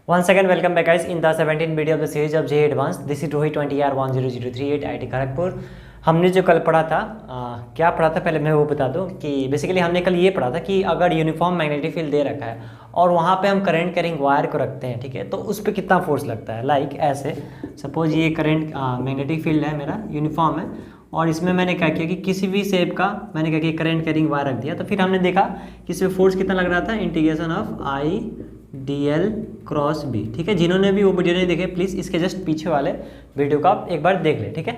Once again, welcome back guys in the 17th video of the series of JEE Advance. This is Rohit IIT KGP IIT Kharagpur. हमने जो कल पढ़ा था क्या पढ़ा था पहले मैं वो बता दूं कि बेसिकली हमने कल ये पढ़ा था कि अगर यूनिफॉर्म मैग्नेटिक फील्ड दे रखा है और वहाँ पे हम करंट कैरिंग वायर को रखते हैं, ठीक है, तो उस पर कितना फोर्स लगता है। लाइक ऐसे सपोज ये करंट मैग्नेटिक फील्ड है मेरा, यूनिफॉर्म है, और इसमें मैंने क्या किया कि किसी भी शेप का मैंने क्या किया करंट कैरिंग वायर रख दिया। तो फिर हमने देखा कि इसमें फोर्स कितना लग रहा था, integration of I D L cross B. ठीक है, जिन्होंने भी वो वीडियो नहीं देखे प्लीज़ इसके जस्ट पीछे वाले वीडियो का आप एक बार देख ले। ठीक है,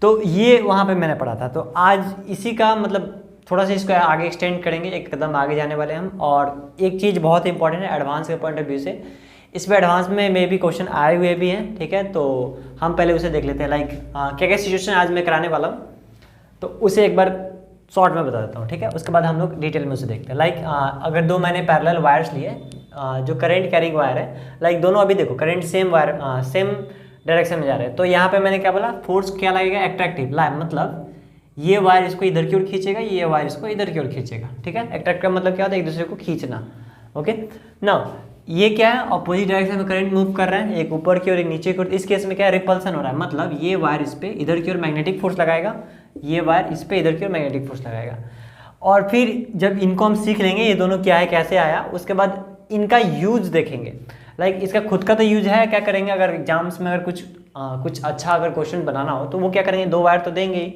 तो ये वहाँ पे मैंने पढ़ा था। तो आज इसी का मतलब थोड़ा सा इसको आगे एक्सटेंड करेंगे, एक कदम आगे जाने वाले हम। और एक चीज़ बहुत इंपॉर्टेंट है एडवांस के पॉइंट ऑफ व्यू से, इस पर एडवांस में मे भी क्वेश्चन आए हुए भी हैं। ठीक है, तो हम पहले उसे देख लेते हैं। लाइक क्या क्या सिचुएशन आज मैं कराने वाला हूँ तो उसे एक बार शॉर्ट में बता देता हूँ। ठीक है, उसके बाद हम लोग डिटेल में उसे देखते हैं। लाइक अगर दो मैंने पैरेलल वायर्स लिए जो करंट कैरिंग वायर है, लाइक दोनों अभी देखो current same wire same direction में जा रहे हैं, तो यहाँ पे मैंने क्या बोला, फोर्स क्या लगेगा, एट्रैक्टिव लाइन, मतलब ये वायर इसको इधर की ओर खींचेगा, ये वायर इसको इधर की ओर खींचेगा। ठीक है, एट्रैक्ट का मतलब क्या होता है, एक दूसरे को खींचना। ओके, नाउ ये क्या है, अपोजिट डायरेक्शन में करंट मूव कर रहे हैं, एक ऊपर की ओर एक नीचे की ओर। इस केस में क्या है, रिपल्सन हो रहा है, मतलब ये वायर इस पे इधर की ओर मैग्नेटिक फोर्स लगाएगा, ये वायर इस पे इधर की ओर मैग्नेटिक फोर्स लगाएगा। और फिर जब इनको हम सीख लेंगे ये दोनों क्या है कैसे आया, उसके बाद इनका यूज देखेंगे। लाइक इसका खुद का तो यूज है, क्या करेंगे अगर एग्जाम्स में अगर कुछ अच्छा अगर क्वेश्चन बनाना हो तो वो क्या करेंगे, दो वायर तो देंगे ही,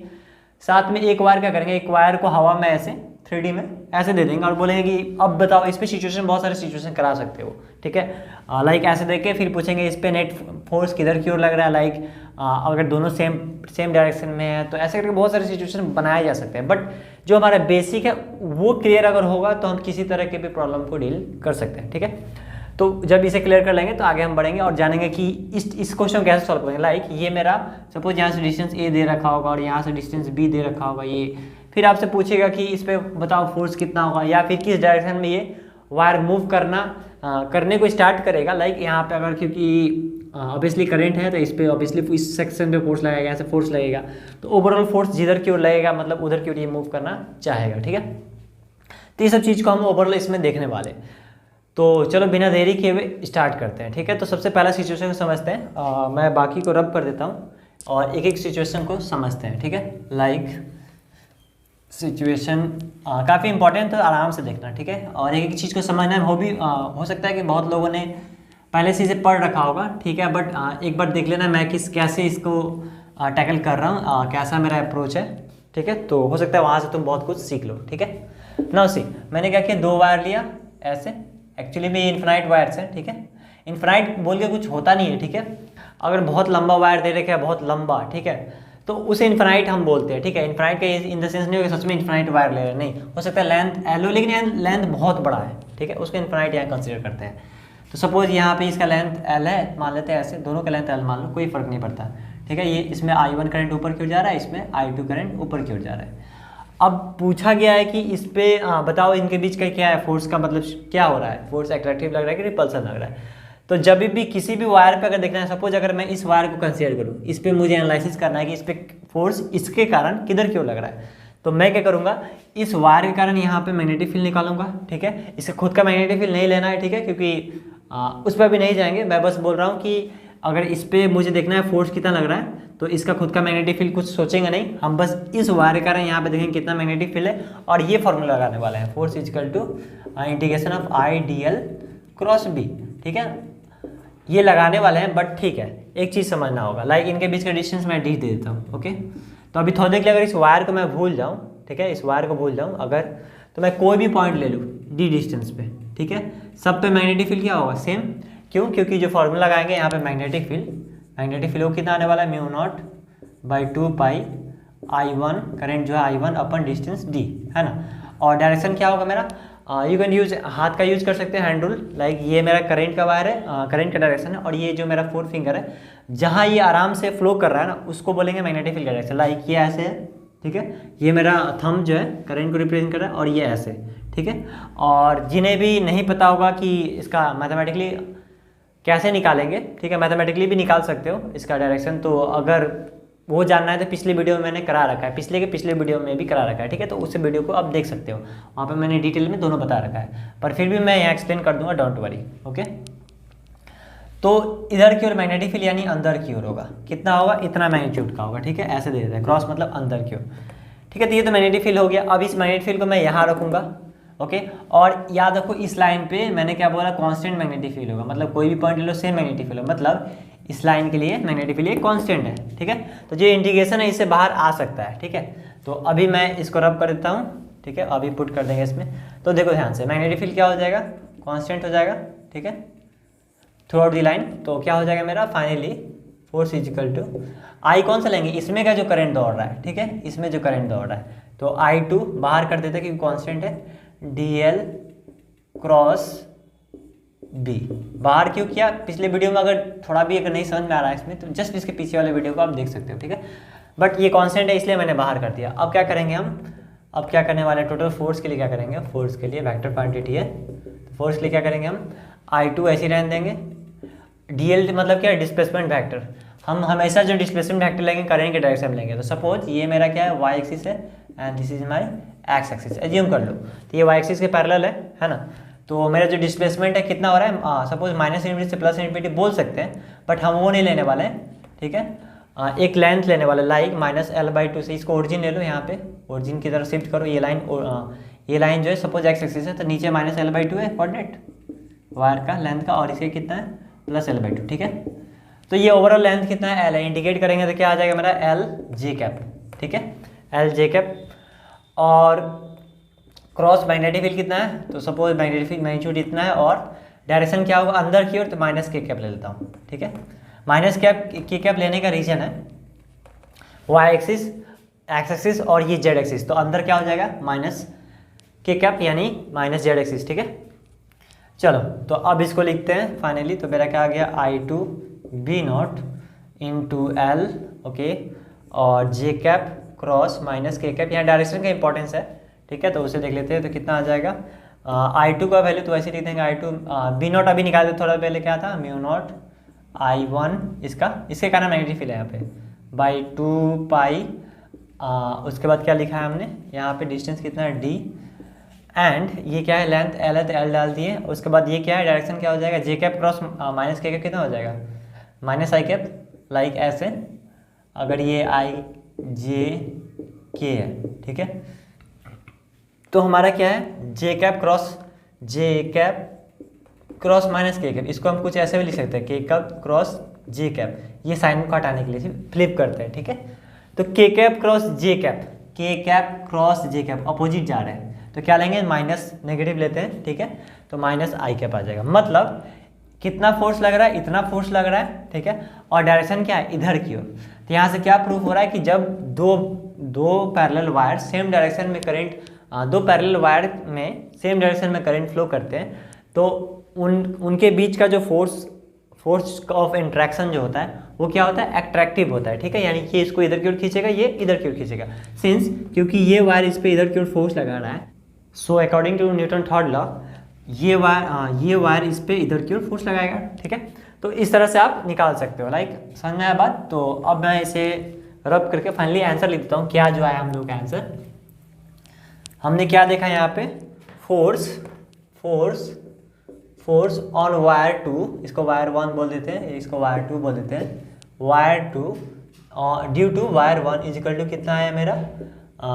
साथ में एक वायर क्या करेंगे, एक वायर को हवा में ऐसे 3D में ऐसे दे देंगे और बोलेंगे कि अब बताओ इस पे सिचुएशन, बहुत सारे सिचुएशन करा सकते हो। ठीक है, लाइक ऐसे देख के फिर पूछेंगे इस पे नेट फोर्स किधर की ओर लग रहा है। लाइक अगर दोनों सेम डायरेक्शन में है तो ऐसे करके बहुत सारे सिचुएशन बनाए जा सकते हैं। बट जो हमारा बेसिक है वो क्लियर अगर होगा तो हम किसी तरह के भी प्रॉब्लम को डील कर सकते हैं। ठीक है, तो जब इसे क्लियर कर लेंगे तो आगे हम बढ़ेंगे और जानेंगे कि इस क्वेश्चन को कैसे सॉल्व करेंगे। लाइक ये मेरा सपोज यहाँ से डिस्टेंस ए दे रखा होगा और यहाँ से डिस्टेंस बी दे रखा होगा, ये फिर आपसे पूछेगा कि इस पे बताओ फोर्स कितना होगा या फिर किस डायरेक्शन में ये वायर मूव करने को स्टार्ट करेगा। लाइक यहाँ पे अगर क्योंकि ऑब्वियसली करंट है तो इस पे ऑब्वियसली इस सेक्शन पे फोर्स लगेगा, यहाँ से फोर्स लगेगा, तो ओवरऑल फोर्स जिधर की ओर लगेगा मतलब उधर की ओर ये मूव करना चाहेगा। ठीक है, तो ये सब चीज़ को हम ओवरऑल इसमें देखने वाले। तो चलो बिना देरी किए हुए स्टार्ट करते हैं। ठीक है, तो सबसे पहला सिचुएशन को समझते हैं। मैं बाकी को रब कर देता हूँ और एक एक सिचुएशन को समझते हैं। ठीक है, लाइक सिचुएशन काफ़ी इंपॉर्टेंट तो आराम से देखना। ठीक है, और एक एक चीज़ को समझना हो सकता है कि बहुत लोगों ने पहले से इसे पढ़ रखा होगा। ठीक है, बट एक बार देख लेना मैं कैसे इसको टैकल कर रहा हूँ, कैसा मेरा अप्रोच है। ठीक है, तो हो सकता है वहाँ से तुम बहुत कुछ सीख लो। ठीक है, नाउ सी मैंने क्या किया, दो वायर लिया ऐसे, एक्चुअली में इन्फिनाइट वायर्स हैं। ठीक है, इन्फिनाइट बोल के कुछ होता नहीं है। ठीक है, अगर बहुत लंबा वायर दे रखा है, बहुत लंबा, ठीक है, तो उसे इन्फिनाइट हम बोलते हैं। ठीक है, इन्फिनाइट का इन द सेंस नहीं होगा सच में इन्फिनाइट वायर ले रहे हैं, नहीं, हो सकता है लेंथ एल हो, लेकिन यहाँ लेंथ बहुत बड़ा है। ठीक है, उसको इन्फिनाइट यहाँ कंसिडर करते हैं। तो सपोज यहाँ पे इसका लेंथ एल है, मान लेते हैं ऐसे, दोनों का लेंथ एल मान लो, कोई फर्क नहीं पड़ता। ठीक है, ये इसमें I1 करंट ऊपर की ओर जा रहा है, इसमें I2 करंट ऊपर की ओर जा रहा है। अब पूछा गया है कि इस पे बताओ इनके बीच का क्या है, फोर्स का मतलब क्या हो रहा है, फोर्स एट्रैक्टिव लग रहा है कि रिपल्सन लग रहा है। तो जब भी किसी भी वायर पे अगर देखना है, सपोज अगर मैं इस वायर को कंसीडर करूँ, इस पे मुझे एनालिसिस करना है कि इस पे फोर्स इसके कारण किधर क्यों लग रहा है, तो मैं क्या करूँगा, इस वायर के कारण यहाँ पे मैग्नेटिक फील्ड निकालूंगा। ठीक है, इससे खुद का मैग्नेटिक फील्ड नहीं लेना है। ठीक है, क्योंकि उस पर भी नहीं जाएंगे, मैं बस बोल रहा हूँ कि अगर इस पर मुझे देखना है फोर्स कितना लग रहा है तो इसका खुद का मैग्नेटिक फील्ड कुछ सोचेंगे नहीं, हम बस इस वायर के कारण यहाँ पे देखेंगे कितना मैग्नेटिक फील्ड है और ये फॉर्मूला लगाने वाला है, force equal to integration of I D L cross B. ठीक है, ये लगाने वाले हैं। बट ठीक है, एक चीज़ समझना होगा, लाइक इनके बीच का डिस्टेंस मैं डी दे देता हूँ। ओके, तो अभी थोड़ी देर के लिए अगर इस वायर को मैं भूल जाऊँ, ठीक है, इस वायर को भूल जाऊँ अगर, तो मैं कोई भी पॉइंट ले लूँ डी डिस्टेंस पे, ठीक है, सब पे मैग्नेटिक फील्ड क्या होगा, सेम। क्यों, क्योंकि जो फॉर्मूला लगाएंगे यहाँ पे मैग्नेटिक फील्ड वो कितना आने वाला है, μ0/2 पाई I1 करंट जो है I1 अपन डिस्टेंस d है ना। और डायरेक्शन क्या होगा मेरा, यू कैन यूज हाथ का यूज कर सकते हैं हैंड रूल। लाइक ये मेरा करंट का वायर है, करंट का डायरेक्शन है, और ये जो मेरा 4 फिंगर है जहाँ ये आराम से फ्लो कर रहा है ना उसको बोलेंगे मैग्नेटिक फील्ड डायरेक्शन। लाइक ये ऐसे है, ठीक है, ये मेरा थंब जो है करंट को रिप्रेजेंट कर रहा है और ये ऐसे, ठीक है। और जिन्हें भी नहीं पता होगा कि इसका मैथमेटिकली कैसे निकालेंगे, ठीक है, मैथमेटिकली भी निकाल सकते हो इसका डायरेक्शन, तो अगर वो जानना है तो पिछले वीडियो में मैंने करा रखा है, पिछले वीडियो में भी करा रखा है, ठीक है, तो उस वीडियो को आप देख सकते हो, वहाँ पे मैंने डिटेल में दोनों बता रखा है, पर फिर भी मैं यहाँ एक्सप्लेन कर दूंगा, डोंट वरी। ओके, तो इधर की ओर मैग्नेटिक फील्ड यानी अंदर की ओर होगा, कितना होगा, इतना मैग्नीट्यूड का होगा, ठीक है, ऐसे दे देते हैं, क्रॉस मतलब अंदर की ओर, ठीक है। तो ये तो मैग्नेटिक फील्ड हो गया। अब इस मैग्नेटिक फील्ड को मैं यहाँ रखूँगा, ओके। और याद रखो इस लाइन पे मैंने क्या बोला, कांस्टेंट मैग्नेटिक फील्ड होगा, मतलब कोई भी पॉइंट ले लो सेम मैग्नेटिक फील्ड होगा, मतलब इस लाइन के लिए मैग्नेटिक फील्ड एक कांस्टेंट है, ठीक है। तो जो इंटीग्रेशन है इससे बाहर आ सकता है, ठीक है। तो अभी मैं इसको रब कर देता हूँ, ठीक है, अभी पुट कर देंगे इसमें। तो देखो ध्यान से, मैग्नेटिक फील्ड क्या हो जाएगा, कांस्टेंट हो जाएगा, ठीक है, थ्रू आउट दी लाइन। तो क्या हो जाएगा मेरा फाइनली, फोर्स इजिकल टू आई कौन सा लेंगे, इसमें का जो करंट दौड़ रहा है, ठीक है, इसमें जो करंट दौड़ रहा है, तो I2 बाहर कर देते हैं क्योंकि कांस्टेंट है, DL क्रॉस B। बाहर क्यों किया, पिछले वीडियो में अगर थोड़ा भी अगर नहीं समझ में आ रहा है इसमें तो जस्ट इसके पीछे वाले वीडियो को आप देख सकते हो, ठीक है। बट ये कांस्टेंट है इसलिए मैंने बाहर कर दिया। अब क्या करेंगे हम, अब क्या करने वाले हैं, टोटल फोर्स के लिए क्या करेंगे, फोर्स के लिए वेक्टर क्वांटिटी है, फोर्स के लिए क्या करेंगे हम, I2 ऐसे ही रहने देंगे, DL मतलब क्या है, डिस्प्लेसमेंट वेक्टर। हम हमेशा जो डिस्प्लेसमेंट वेक्टर लेंगे करंट के डायरेक्शन में लेंगे। तो सपोज ये मेरा क्या है, वाई एक्सिस है and this is my x axis, assume कर लो। तो ये वाई एक्सिस के पैरेलल है ना। तो मेरा जो डिस्प्लेसमेंट है कितना हो रहा है, सपोज माइनस इन्फिनिटी से प्लस इन्फिनिटी बोल सकते हैं, बट हम वो नहीं लेने वाले हैं, ठीक है। एक लेंथ लेने वाले, लाइक -L/2 से इसको ओरिजिन ले लो, यहाँ पे ओरिजिन की तरफ शिफ्ट करो। ये लाइन जो है सपोज एक्स एक्सिस है, तो नीचे -L/2 है कोऑर्डिनेट वायर का लेंथ का, और इसके कितना है +L/2, ठीक है। तो ये ओवरऑल लेंथ कितना है, L है, इंडिकेट करेंगे तो क्या आ जाएगा मेरा LJ कैप, ठीक है, LJ कैप। और क्रॉस मैग्नेटिक फील्ड कितना है, तो सपोज मैग्नेटिक फील्ड मैग्नीट्यूड इतना है, और डायरेक्शन क्या होगा अंदर की ओर, तो -K कैप ले लेता हूँ, ठीक है। -K कैप लेने का रीजन है वाई एक्सिस, एक्स एक्सिस और ये जेड एक्सिस, तो अंदर क्या हो जाएगा -K कैप यानी -Z एक्सिस, ठीक है। चलो तो अब इसको लिखते हैं फाइनली। तो मेरा क्या आ गया, I2 B0 into L, okay, और J cap cross -K cap, यहाँ डायरेक्शन का इंपॉर्टेंस है, ठीक है। तो उसे देख लेते हैं, तो कितना आ जाएगा, I2 का वैल्यू तो ऐसे लिख देंगे, I2 B0 अभी निकाल दे, थोड़ा पहले क्या था, μ0 I1 इसके कारण मैग्नेटिक फील्ड है यहाँ पे बाई 2 पाई। उसके बाद क्या लिखा है हमने यहाँ पे, डिस्टेंस कितना है D, एंड ये क्या है लेंथ L है तो L डाल दिए। उसके बाद ये क्या है, डायरेक्शन क्या हो जाएगा, J cap cross -K cap कितना हो जाएगा, -I कैप, लाइक ऐसे, अगर ये IJK है, ठीक है। तो हमारा क्या है, J cap cross -K cap, इसको हम कुछ ऐसे भी लिख सकते हैं, K cap cross J cap, ये साइन को हटाने के लिए फ्लिप करते हैं, ठीक है। तो K cap cross J cap opposite जा रहे हैं, तो क्या लेंगे, माइनस नेगेटिव लेते हैं, ठीक है। तो -I कैप आ जाएगा, मतलब कितना फोर्स लग रहा है, इतना फोर्स लग रहा है, ठीक है। और डायरेक्शन क्या है, इधर की ओर। तो यहाँ से क्या प्रूफ हो रहा है कि जब दो पैरेलल वायर सेम डायरेक्शन में करंट, दो पैरेलल वायर में सेम डायरेक्शन में करंट फ्लो करते हैं, तो उनके बीच का जो फोर्स ऑफ इंट्रैक्शन जो होता है वो क्या होता है, एट्रैक्टिव होता है, ठीक है। यानी कि इसको इधर की ओर खींचेगा, ये इधर की ओर खींचेगा, सिंस क्योंकि ये वायर इस पे इधर की ओर फोर्स लगा रहा है। So according to Newton third law ये वायर इस पे इधर की ओर फोर्स लगाएगा, ठीक है। तो इस तरह से आप निकाल सकते हो, लाइक समझ में आया बात। तो अब मैं इसे रब करके फाइनली आंसर लिख देता हूँ। क्या जो आया हम लोग का आंसर, हमने क्या देखा यहाँ पे, फोर्स ऑन वायर 2, इसको वायर 1 बोल देते हैं, इसको वायर 2 बोल देते हैं, wire 2 due to wire 1 equal to कितना आया मेरा,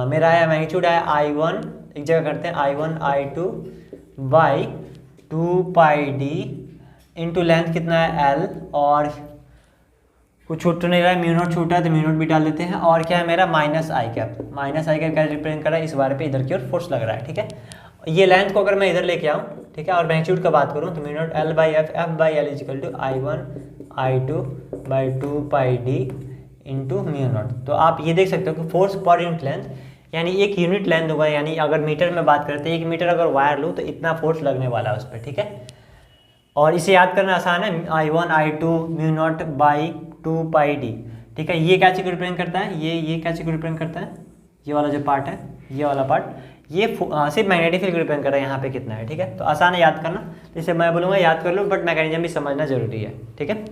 मेरा आया मैग्नीट्यूड आया I1, एक जगह करते हैं I1 I2 by 2 pi D into length कितना है L, और कुछ छूट तो नहीं रहा है, μ0 छूटा है तो μ0 भी डाल देते हैं, और क्या है मेरा -I कैप क्या रिप्रेजेंट कर रहा है, इस वायर पे इधर की ओर फोर्स लग रहा है, ठीक है। ये लेंथ को अगर मैं इधर लेके आऊँ, ठीक है, और मैग्नीट्यूड का बात करूँ तो μ0 L/F/L is equal to I1 I2 by 2 pi D into μ0। तो आप ये देख सकते हो कि फोर्स पर यूनिट लेंथ यानी एक यूनिट लेंथ होगा, यानी अगर मीटर में बात करते हैं 1 मीटर अगर वायर लूँ तो इतना फोर्स लगने वाला है उस पर, ठीक है। और इसे याद करना आसान है, I1 I2 μ0 by 2 pi D, ठीक है। ये क्या चीज़ को रिप्रेजेंट करता है, ये क्या चीज़ को रिप्रेजेंट करता है, ये वाला जो पार्ट है, ये वाला पार्ट, ये सिर्फ मैग्नेटिक फील्ड को रिप्रेजेंट कर रहा है, यहाँ पे कितना है, ठीक है। तो आसान है याद करना, जैसे मैं बोलूँगा याद कर लो, बट मैकेनिज्म भी समझना जरूरी है, ठीक है।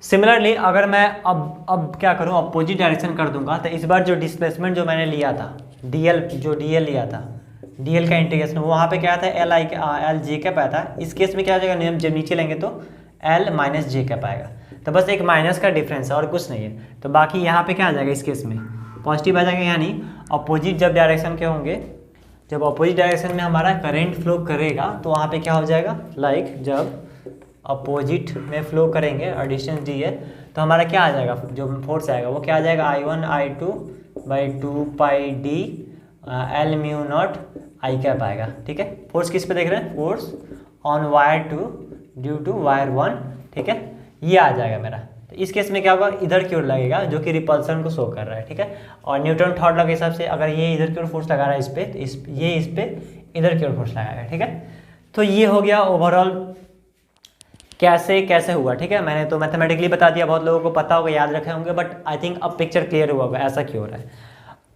सिमिलरली अगर मैं अब क्या करूँ, अपोजिट डायरेक्शन कर दूंगा, तो इस बार जो डिस्प्लेसमेंट जो मैंने लिया था DL लिया था, DL का इंटीग्रेशन, वहाँ पे क्या था LJ कैप आया था। इस केस में क्या हो जाएगा, जब नीचे लेंगे तो एल माइनस जे कैप आएगा। तो बस एक माइनस का डिफरेंस है और कुछ नहीं है। तो बाकी यहाँ पे क्या आ जाएगा, इस केस में पॉजिटिव आ जाएगा, यानी अपोजिट जब डायरेक्शन के होंगे, जब अपोजिट डायरेक्शन में हमारा करंट फ्लो करेगा तो वहाँ पे क्या हो जाएगा, लाइक जब अपोजिट में फ्लो करेंगे और डिस्टेंस डी है तो हमारा क्या आ जाएगा, जो फोर्स आएगा वो क्या आ जाएगा, I1 I2 by 2 pi D L mu not I cap आएगा। ठीक है, फोर्स किस पे देख रहे हैं, force on wire 2 due to wire 1। ठीक है, ये आ जाएगा मेरा। तो इस केस में क्या होगा, इधर की ओर लगेगा जो कि रिपल्सन को शो कर रहा है। ठीक है, और न्यूटन थर्ड लॉ के हिसाब से अगर ये इधर की ओर फोर्स लगा रहा है इस पे, तो इस पे इधर की ओर फोर्स लगाएगा। ठीक है, तो ये हो गया ओवरऑल कैसे कैसे हुआ। ठीक है, मैंने तो मैथमेटिकली बता दिया, बहुत लोगों को पता होगा, याद रखे होंगे, बट आई थिंक अब पिक्चर क्लियर हुआ होगा ऐसा क्यों हो रहा है।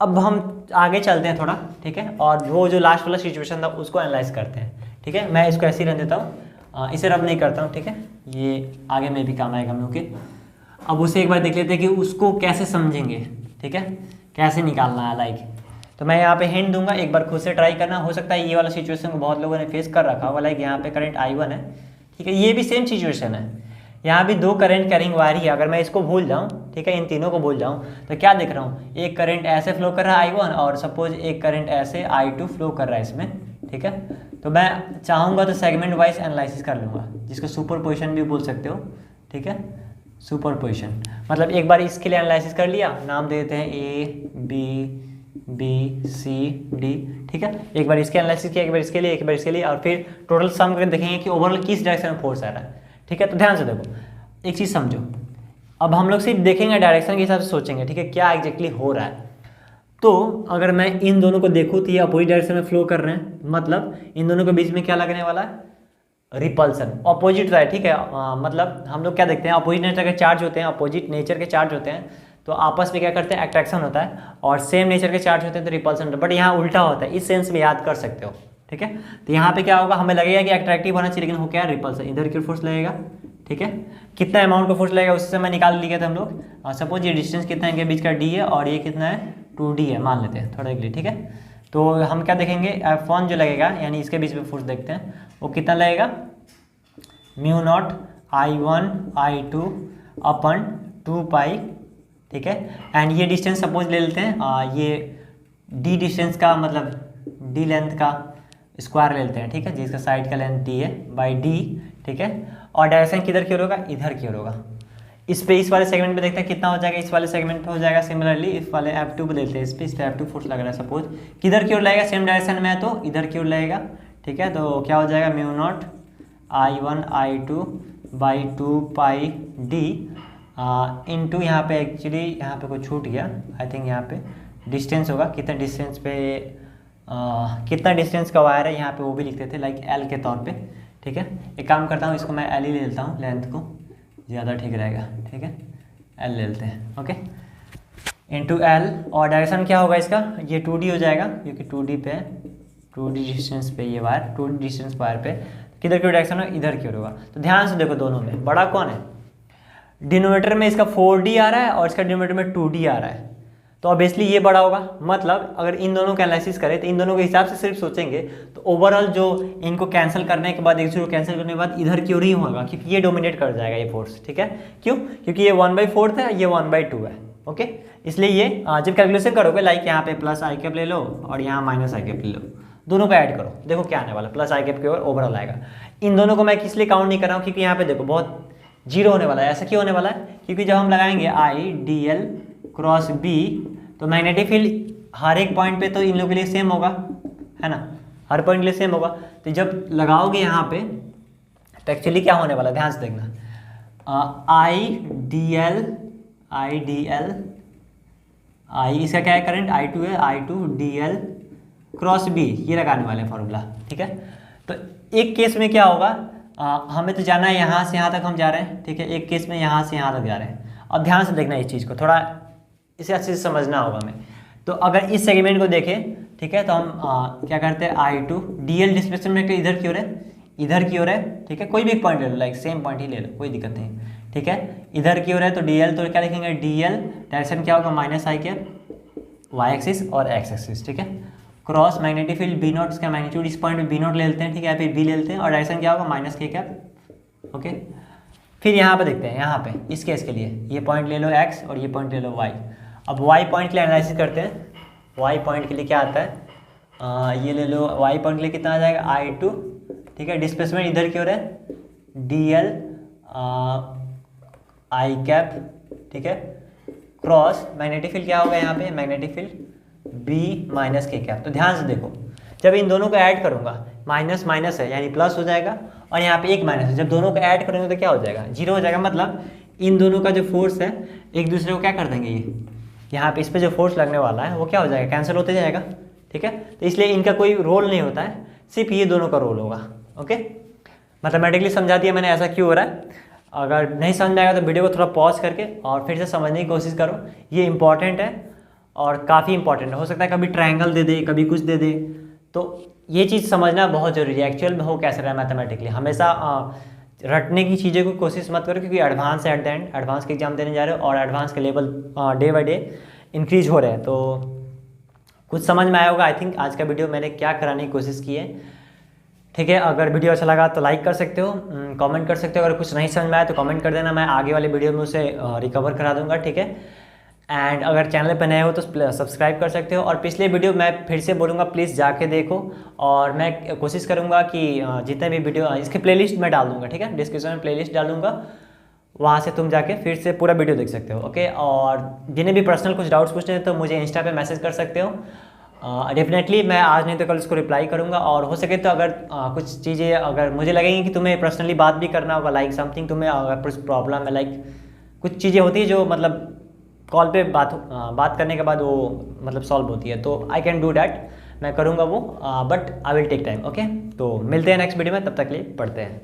अब हम आगे चलते हैं थोड़ा। ठीक है, और वो जो लास्ट वाला सिचुएशन था उसको एनालाइज करते हैं। ठीक है, मैं इसको ऐसे ही रहने देता हूँ, इसे रब नहीं करता हूँ। ठीक है, ये आगे में भी काम आएगा हम लोग के। अब उसे एक बार देख लेते हैं कि उसको कैसे समझेंगे। ठीक है, कैसे निकालना है लाइक। तो मैं यहाँ पे हिंट दूंगा, एक बार खुद से ट्राई करना। हो सकता है ये वाला सिचुएशन को बहुत लोगों ने फेस कर रखा होगा, लाइक यहाँ पे करंट I1 है। ठीक है, ये भी सेम सिचुएशन है, यहाँ भी दो करंट कैरिंग वायर ही है। अगर मैं इसको भूल जाऊँ, ठीक है, इन तीनों को भूल जाऊँ, तो क्या देख रहा हूँ, एक करंट ऐसे फ्लो कर रहा है I1 और सपोज एक करंट ऐसे I2 फ्लो कर रहा है इसमें। ठीक है, तो मैं चाहूँगा तो सेगमेंट वाइज एनालिसिस कर लूँगा, जिसको सुपरपोजिशन भी बोल सकते हो। ठीक है, सुपरपोजिशन मतलब एक बार इसके लिए एनालिसिस कर लिया, नाम दे देते हैं ABBCD। ठीक है, एक बार इसके एनालिसिस किया, एक बार इसके लिए, एक बार इसके लिए, और फिर टोटल सम करके देखेंगे कि ओवरऑल किस डायरेक्शन में फोर्स आ रहा है। ठीक है, तो ध्यान से देखो, एक चीज़ समझो। अब हम लोग सिर्फ देखेंगे डायरेक्शन के हिसाब से सोचेंगे, ठीक है, क्या एग्जैक्टली हो रहा है। तो अगर मैं इन दोनों को देखूँ तो ये अपोजिट डायरेक्शन में फ्लो कर रहे हैं, मतलब इन दोनों के बीच में क्या लगने वाला है, रिपल्सन। अपोजिट है, ठीक है, मतलब हम लोग क्या देखते हैं, अपोजिट नेचर के चार्ज होते हैं, अपोजिट नेचर के चार्ज होते हैं तो आपस में क्या करते हैं, अट्रैक्शन होता है, और सेम नेचर के चार्ज होते हैं तो रिपल्सन होता है। बट यहाँ उल्टा होता है, इस सेंस में याद कर सकते हो। ठीक है, तो यहाँ पे क्या होगा, हमें लगेगा कि अट्रैक्टिव होना चाहिए, लेकिन हो क्या, रिपल्सन, इधर की फोर्स लगेगा। ठीक है, कितना अमाउंट का फोर्स लगेगा उससे मैं निकाल लिया था हम लोग। और सपोज ये डिस्टेंस कितना है, इनके बीच का d है और ये कितना है, 2d है मान लेते हैं थोड़ा के लिए। ठीक है, तो हम क्या देखेंगे, F1 जो लगेगा, यानी इसके बीच में फोर्स देखते हैं, वो कितना लगेगा, म्यू नॉट I1 I2 अपन 2 पाई। ठीक है, एंड ये डिस्टेंस सपोज ले लेते हैं, ये d डिस्टेंस का मतलब d लेंथ का स्क्वायर ले लेते हैं। ठीक है, जिसका साइड का लेंथ d है बाई d। ठीक है, और डायरेक्शन किधर की ओर होगा, इधर की ओर होगा। इस वाले सेगमेंट पे देखते हैं कितना हो जाएगा, इस वाले सेगमेंट पे हो जाएगा सिमिलरली, इस वाले F2 पे लेते हैं, इस पे F2 फोर्स लग रहा है, सपोज किधर की ओर लगेगा, सेम डायरेक्शन में है तो इधर की ओर लगेगा। ठीक है, तो क्या हो जाएगा, mu naught I1 I2 by 2 pi d into यहाँ पे, एक्चुअली यहाँ पे कुछ छूट गया, आई थिंक यहाँ पे डिस्टेंस होगा, कितना डिस्टेंस पे कितना डिस्टेंस का वायर है यहाँ पे वो भी लिखते थे, लाइक L के तौर पे। ठीक है, एक काम करता हूँ, इसको मैं L ही ले लेता हूँ, लेंथ को ज़्यादा ठीक रहेगा। ठीक है, L ले लेते हैं, ओके, इंटू L, और डायरेक्शन क्या होगा इसका, ये 2D हो जाएगा क्योंकि 2D पे है, 2D डिस्टेंस पे ये वायर, 2D डिस्टेंस वायर पे किधर की डायरेक्शन होगा, इधर की ओर होगा। तो ध्यान से देखो, दोनों में बड़ा कौन है, डिनोमिनेटर में इसका 4D आ रहा है और इसका डिनोमिनेटर में 2D आ रहा है, तो ऑब्वियसली ये बड़ा होगा। मतलब अगर इन दोनों का एनालिसिस करें तो इन दोनों के हिसाब से सिर्फ सोचेंगे तो ओवरऑल जो इनको कैंसिल करने के बाद, एक दूसरे को कैंसिल करने के बाद इधर की ओर ही होगा, क्योंकि ये डोमिनेट कर जाएगा ये फोर्स। ठीक है, क्यों, क्योंकि ये 1/4 है, ये 1/2 है। ओके, इसलिए ये जब कैलकुलेशन करोगे, लाइक यहाँ पे प्लस आई कैप ले लो और यहाँ माइनस आई कैप ले लो, दोनों को ऐड करो, देखो क्या आने वाला, प्लस आई कैप की ओर ओवरऑल आएगा। इन दोनों को मैं किस लिए काउंट नहीं कर रहा हूँ, क्योंकि यहाँ पे देखो बहुत जीरो होने वाला है। ऐसा क्यों होने वाला है, क्योंकि जब हम लगाएंगे I/dl क्रॉस B तो मैग्नेटिक फील्ड हर एक पॉइंट पे तो इन लोगों के लिए सेम होगा, है ना, हर पॉइंट के लिए सेम होगा। तो जब लगाओगे यहाँ पे तो एक्चुअली क्या होने वाला है, ध्यान से देखना, I/dl I इसका क्या है, करंट I2 है, I2dl क्रॉस B, ये लगाने वाले फॉर्मूला। ठीक है, तो एक केस में क्या होगा, हमें तो जाना है यहाँ से यहाँ तक हम जा रहे हैं। ठीक है, एक केस में यहाँ से यहाँ तक जा रहे हैं। अब ध्यान से देखना इस चीज़ को, थोड़ा इसे अच्छे से समझना होगा हमें। तो अगर इस सेगमेंट को देखें, ठीक है, तो हम क्या करते हैं, I2dl डिस्प्लेसमेंट इधर की ओर है, इधर की ओर है। ठीक है, कोई भी पॉइंट ले लो, लाइक सेम पॉइंट ही ले लो, कोई दिक्कत नहीं। ठीक है, इधर की ओर है तो dl, तो क्या लिखेंगे, dl डायरेक्शन क्या होगा, माइनस आई कैप y एक्सिस और x एक्सिस। ठीक है, cross magnetic field B not, इसका मैग्नीट्यूड इस पॉइंट पे B नॉट ले लेते हैं। ठीक है, फिर B ले लेते हैं और डायरेक्शन क्या होगा, माइनस k कैप। ओके, फिर यहाँ पे देखते हैं, यहाँ पे इस केस के लिए ये पॉइंट ले लो x और ये पॉइंट ले लो y। अब y पॉइंट के लिए एनालिसिस करते हैं। y पॉइंट के लिए क्या आता है, ये ले लो, y पॉइंट के लिए कितना आ जाएगा I2, ठीक है। डिस्प्लेसमेंट इधर की ओर है dl i कैप, ठीक है। क्रॉस मैग्नेटिक फील्ड क्या होगा यहाँ पे, मैग्नेटिक फील्ड b माइनस के कैप। तो ध्यान से देखो, जब इन दोनों को ऐड करूँगा, माइनस माइनस है यानी प्लस हो जाएगा, और यहाँ पे एक माइनस है, जब दोनों को ऐड करेंगे तो क्या हो जाएगा, जीरो हो जाएगा। मतलब इन दोनों का जो फोर्स है एक दूसरे को क्या कर देंगे, ये यहाँ पे इस पर जो फोर्स लगने वाला है वो क्या हो जाएगा, कैंसिल होते जाएगा, ठीक है। तो इसलिए इनका कोई रोल नहीं होता है, सिर्फ ये दोनों का रोल होगा। ओके, मैथमेटिकली समझा दिया मैंने ऐसा क्यों हो रहा है। अगर नहीं समझ में आएगा तो वीडियो को थोड़ा पॉज करके और फिर से समझने की कोशिश करो, ये इंपॉर्टेंट है और काफ़ी इंपॉर्टेंट है। हो सकता है कभी ट्रायंगल दे दे, कभी कुछ दे दे, तो ये चीज़ समझना बहुत ज़रूरी है एक्चुअल में हो कैसे रहा है मैथमेटिकली। हमेशा रटने की चीज़ें को कोशिश मत करो, क्योंकि एडवांस है एट द एंड, एडवांस के एग्जाम देने जा रहे हो और एडवांस के level day by day increase हो रहे हैं। तो कुछ समझ में आया होगा आई थिंक आज का वीडियो मैंने क्या कराने की कोशिश की है, ठीक है। अगर वीडियो अच्छा लगा तो लाइक कर सकते हो, कमेंट कर सकते हो। अगर कुछ नहीं समझ में आया तो कमेंट कर देना, मैं आगे वाले वीडियो में उसे रिकवर करा दूंगा, ठीक है। एंड अगर चैनल पर नए हो तो सब्सक्राइब कर सकते हो। और पिछले वीडियो मैं फिर से बोलूँगा प्लीज़ जाके देखो, और मैं कोशिश करूँगा कि जितने भी वीडियो इसके प्लेलिस्ट में डाल दूँगा, ठीक है। डिस्क्रिप्शन में प्लेलिस्ट डाल दूँगा, वहाँ से तुम जाके फिर से पूरा वीडियो देख सकते हो। ओके, और जिन्हें भी पर्सनल कुछ डाउट्स पूछने हैं तो मुझे इंस्टा पे मैसेज कर सकते हो। डेफिनेटली मैं आज नहीं तो कल उसको रिप्लाई करूँगा। और हो सके तो अगर कुछ चीज़ें अगर मुझे लगेंगी कि तुम्हें पर्सनली बात भी करना होगा, लाइक समथिंग तुम्हें अगर कुछ प्रॉब्लम है, लाइक कुछ चीज़ें होती है जो मतलब कॉल पे बात करने के बाद वो मतलब सॉल्व होती है, तो आई कैन डू डैट, मैं करूँगा वो, but I will take time. Okay, तो मिलते हैं नेक्स्ट वीडियो में, तब तक के लिए पढ़ते हैं।